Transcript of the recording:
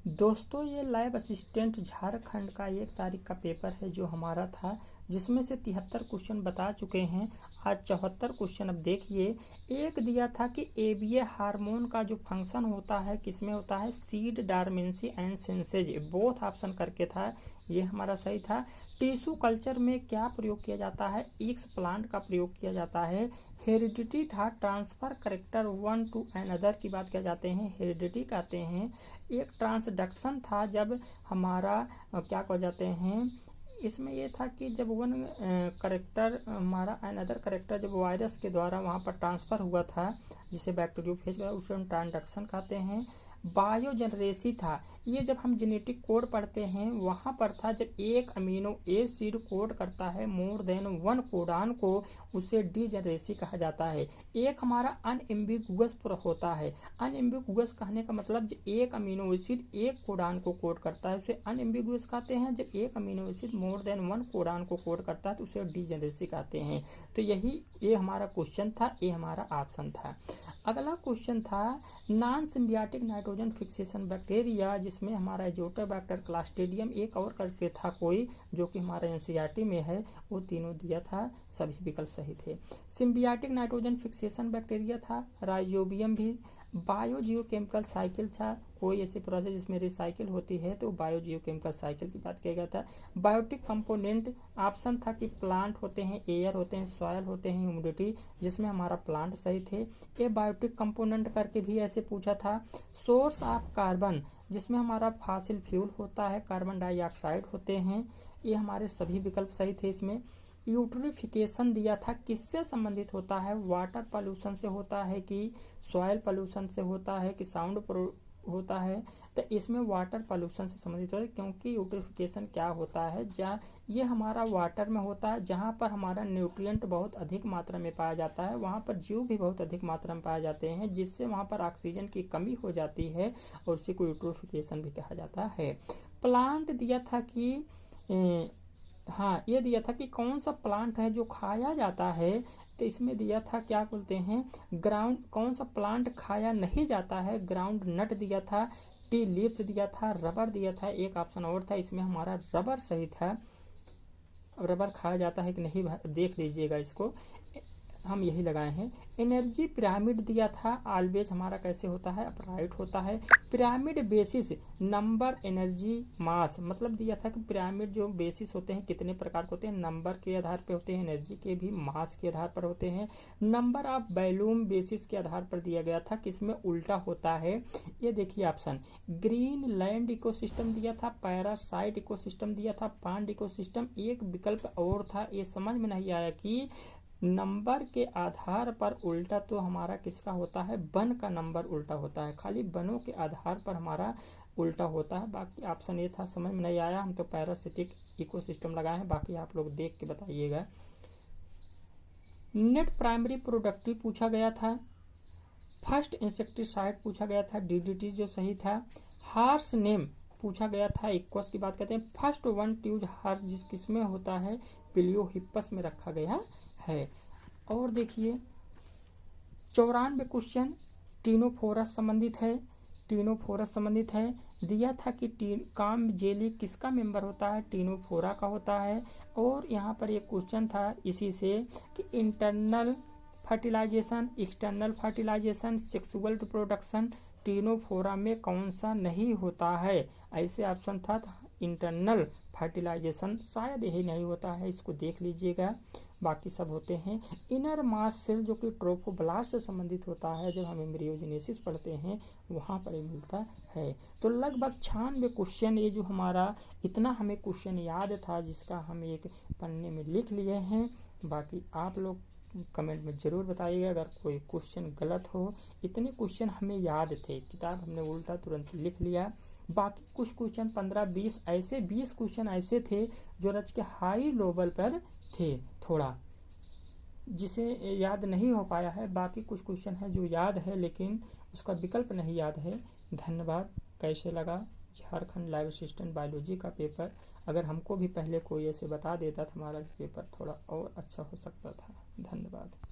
दोस्तों ये lab assistant Jharkhand का 1 तारीख का पेपर है जो हमारा था, जिसमें से 73 क्वेश्चन बता चुके हैं। आज 74 क्वेश्चन। अब देखिए, एक दिया था कि एबीए हार्मोन का जो फंक्शन होता है किसमें होता है, seed, dormancy and senses, both option करके था। ये हमारा सही था। टिश्यू कल्चर में क्या प्रयोग किया जाता है, एक्स प्लांट का प्रयोग किया जाता है। हेरिडिटी था, transfer character one two another की बात किया जाते हैं, हेरिडिटी कहते हैं। एक ट्रांसडक्शन था, जब हमारा क्या कह जाते हैं, इसमें ये था कि जब वन करेक्टर हमारा अनदर करेक्टर जब वायरस के द्वारा वहाँ पर ट्रांसफ़र हुआ था, जिसे बैक्टीरियोफेज उसे हम ट्रांसडक्शन कहते हैं। बायोजेनरेसी था, ये जब हम जेनेटिक कोड पढ़ते हैं वहाँ पर था, जब एक अमीनो एसिड कोड करता है मोर देन वन कोडान को, उसे डीजेनरेसी कहा जाता है। एक हमारा अनएम्बिगुअस होता है। अनएम्बिगुअस कहने का मतलब जब एक अमीनो एसिड एक कोडान को कोड करता है उसे अनएम्बिगुअस कहते हैं। जब एक amino acid more than one codon को कोड करता है तो उसे डीजेनरेसी कहते हैं। तो ये हमारा क्वेश्चन था, ये हमारा ऑप्शन था। अगला क्वेश्चन था नॉन सिम्बियाटिक नाइट्रोजन फिक्सेशन बैक्टीरिया, जिसमें हमारा एजोटोबैक्टर, क्लास्ट्रीडियम, एक और करके था कोई जो कि हमारा एनसीईआरटी में है, वो तीनों दिया था, सभी विकल्प सही थे। सिम्बियाटिक नाइट्रोजन फिक्सेशन बैक्टीरिया था, राइजोबियम भी। बायोजियोकेमिकल साइकिल था, कोई ऐसी प्रोसेस जिसमें रिसाइकिल होती है तो बायोजियोकेमिकल साइकिल की बात किया गया था। बायोटिक कंपोनेंट ऑप्शन था कि प्लांट होते हैं, एयर होते हैं, सॉयल होते हैं, ह्यूमिडिटी, जिसमें हमारा प्लांट सही थे। ये बायोटिक कंपोनेंट करके भी ऐसे पूछा था। सोर्स ऑफ कार्बन, जिसमें हमारा फॉसिल फ्यूल होता है, कार्बन डाइऑक्साइड होते हैं, ये हमारे सभी विकल्प सही थे इसमें। यूट्रिफिकेशन दिया था, किससे संबंधित होता है, वाटर पॉल्यूशन से होता है कि सॉयल पॉल्यूशन से होता है कि साउंड होता है, तो इसमें वाटर पॉल्यूशन से संबंधित होता है, क्योंकि यूट्रिफिकेशन क्या होता है, जहाँ ये हमारा वाटर में होता है, जहाँ पर हमारा न्यूट्रिएंट बहुत अधिक मात्रा में पाया जाता है, वहाँ पर जीव भी बहुत अधिक मात्रा में पाए जाते हैं, जिससे वहाँ पर ऑक्सीजन की कमी हो जाती है और उसी को यूट्रिफिकेशन भी कहा जाता है। प्लांट दिया था कि हाँ, ये दिया था कि कौन सा प्लांट है जो खाया जाता है, तो इसमें दिया था क्या बोलते हैं, ग्राउंड, कौन सा प्लांट खाया नहीं जाता है, ग्राउंड नट दिया था। टी लीफ दिया था, रबर दिया था, एक ऑप्शन और था, इसमें हमारा रबर सही था। रबर खाया जाता है कि नहीं, देख लीजिएगा इसको, हम यही लगाए हैं। एनर्जी पिरामिड दिया था, ऑलवेज हमारा कैसे होता है, अपराइट होता है। पिरामिड बेसिस, नंबर, एनर्जी, मास, मतलब दिया था कि पिरामिड जो बेसिस होते हैं कितने प्रकार के होते हैं, नंबर के आधार पर होते हैं, एनर्जी के भी, मास के आधार पर होते हैं। नंबर ऑफ वॉल्यूम बेसिस के आधार पर दिया गया था, किसमें उल्टा होता है। ये देखिए ऑप्शन, ग्रीन लैंड इकोसिस्टम दिया था, पैरासाइट इकोसिस्टम दिया था, पांड इकोसिस्टम। एक विकल्प और था, ये समझ में नहीं आया कि नंबर के आधार पर उल्टा तो हमारा किसका होता है, वन का नंबर उल्टा होता है, खाली वनों के आधार पर हमारा उल्टा होता है। बाकी ऑप्शन ये था, समझ में नहीं आया, हम तो पैरासिटिक इकोसिस्टम लगाए हैं, बाकी आप लोग देख के बताइएगा। नेट प्राइमरी प्रोडक्टिव पूछा गया था। फर्स्ट इंसेक्टिसाइड पूछा गया था, डीडीटी जो सही था। हार्स नेम पूछा गया था, इक्वस की बात करते हैं। फर्स्ट वन ट्यूज हार्स जिस किसमें होता है, पिलियोहिप्पस में रखा गया है। और देखिए 94 क्वेश्चन टीनोफोरस संबंधित है, टीनोफोरस संबंधित है। दिया था कि काम जेली किसका मेंबर होता है, टीनोफोरा का होता है। और यहाँ पर एक क्वेश्चन था इसी से कि internal fertilization, external fertilization, sexual reproduction Ctenophora में कौन सा नहीं होता है, ऐसे ऑप्शन था। इंटरनल फर्टिलाइजेशन शायद यही नहीं होता है, इसको देख लीजिएगा, बाकी सब होते हैं। इनर मास सेल जो कि ट्रोफोब्लास्ट से संबंधित होता है, जब हम एम्ब्रियोजेनेसिस पढ़ते हैं वहाँ पर मिलता है। तो लगभग 96 क्वेश्चन, ये जो हमारा इतना हमें क्वेश्चन याद था, जिसका हम एक पन्ने में लिख लिए हैं। बाकी आप लोग कमेंट में ज़रूर बताइएगा अगर कोई क्वेश्चन गलत हो। इतने क्वेश्चन हमें याद थे, किताब हमने उल्टा तुरंत लिख लिया। बाकी कुछ क्वेश्चन 15-20 ऐसे 20 क्वेश्चन ऐसे थे जो रच के हाई लेवल पर थे, थोड़ा जिसे याद नहीं हो पाया है। बाकी कुछ क्वेश्चन है जो याद है लेकिन उसका विकल्प नहीं याद है। धन्यवाद। कैसे लगा झारखंड लैब असिस्टेंट बायोलॉजी का पेपर? अगर हमको भी पहले कोई ऐसे बता देता तो हमारा पेपर थोड़ा और अच्छा हो सकता था। धन्यवाद।